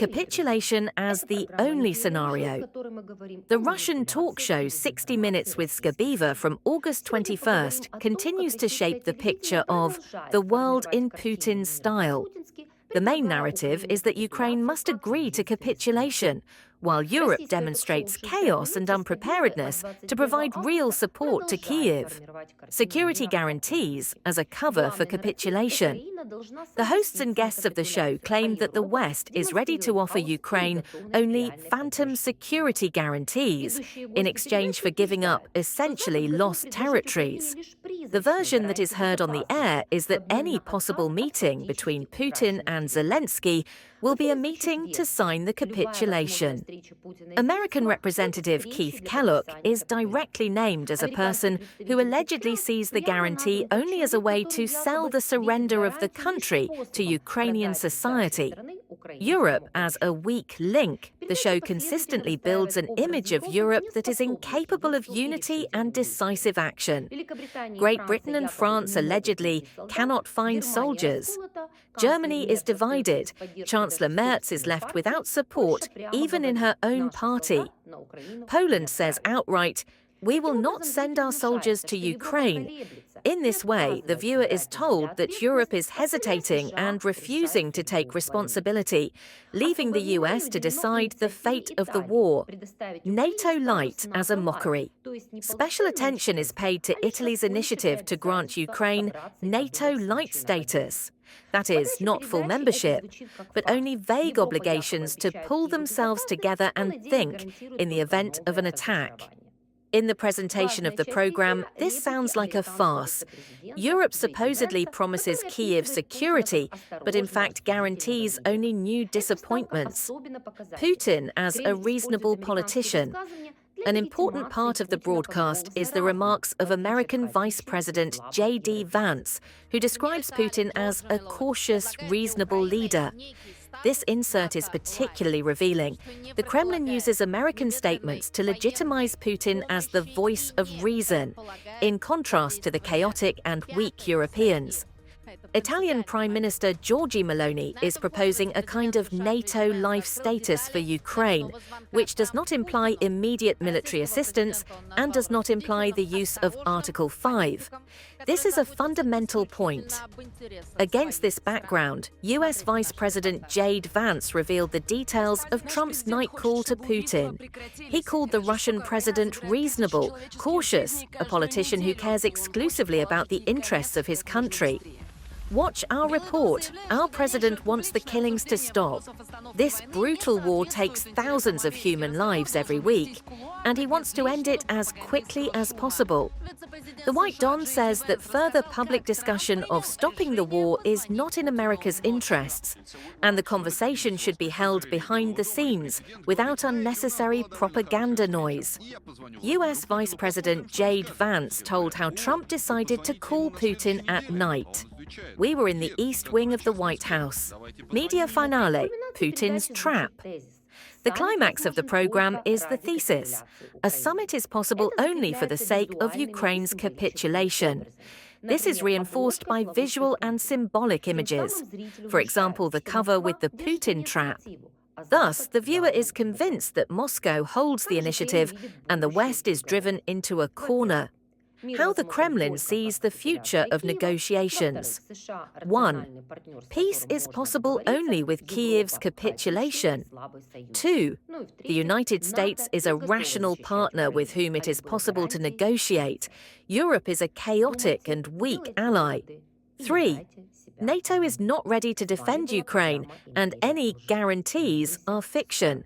capitulation as the only scenario. The Russian talk show 60 Minutes with Skabeeva from August 21st continues to shape the picture of the world in Putin's style. The main narrative is that Ukraine must agree to capitulation, while Europe demonstrates chaos and unpreparedness to provide real support to Kyiv. Security guarantees as a cover for capitulation. The hosts and guests of the show claim that the West is ready to offer Ukraine only phantom security guarantees in exchange for giving up essentially lost territories. The version that is heard on the air is that any possible meeting between Putin and Zelensky will be a meeting to sign the capitulation. American Representative Keith Kellock is directly named as a person who allegedly sees the guarantee only as a way to sell the surrender of the country to Ukrainian society. Europe as a weak link. The show consistently builds an image of Europe that is incapable of unity and decisive action. Great Britain and France allegedly cannot find soldiers. Germany is divided. Chancellor Merz is left without support, even in her own party. Poland says outright, "We will not send our soldiers to Ukraine." In this way, the viewer is told that Europe is hesitating and refusing to take responsibility, leaving the US to decide the fate of the war. NATO light as a mockery. Special attention is paid to Italy's initiative to grant Ukraine NATO light status. That is, not full membership, but only vague obligations to pull themselves together and think in the event of an attack. In the presentation of the program, this sounds like a farce. Europe supposedly promises Kyiv security, but in fact guarantees only new disappointments. Putin as a reasonable politician. An important part of the broadcast is the remarks of American Vice President J.D. Vance, who describes Putin as a cautious, reasonable leader. This insert is particularly revealing. The Kremlin uses American statements to legitimize Putin as the voice of reason, in contrast to the chaotic and weak Europeans. Italian Prime Minister Giorgia Meloni is proposing a kind of NATO life status for Ukraine, which does not imply immediate military assistance and does not imply the use of Article 5. This is a fundamental point. Against this background, US Vice President J.D. Vance revealed the details of Trump's night call to Putin. He called the Russian president reasonable, cautious, a politician who cares exclusively about the interests of his country. Watch our report. Our president wants the killings to stop. This brutal war takes thousands of human lives every week, and he wants to end it as quickly as possible. The White Don says that further public discussion of stopping the war is not in America's interests, and the conversation should be held behind the scenes without unnecessary propaganda noise. US Vice President J.D. Vance told how Trump decided to call Putin at night. "We were in the East Wing of the White House. Media finale, Putin's trap." The climax of the program is the thesis. A summit is possible only for the sake of Ukraine's capitulation. This is reinforced by visual and symbolic images. For example, the cover with the Putin trap. Thus, the viewer is convinced that Moscow holds the initiative and the West is driven into a corner. How the Kremlin sees the future of negotiations. 1. Peace is possible only with Kyiv's capitulation. 2. The United States is a rational partner with whom it is possible to negotiate. Europe is a chaotic and weak ally. 3. NATO is not ready to defend Ukraine, and any guarantees are fiction.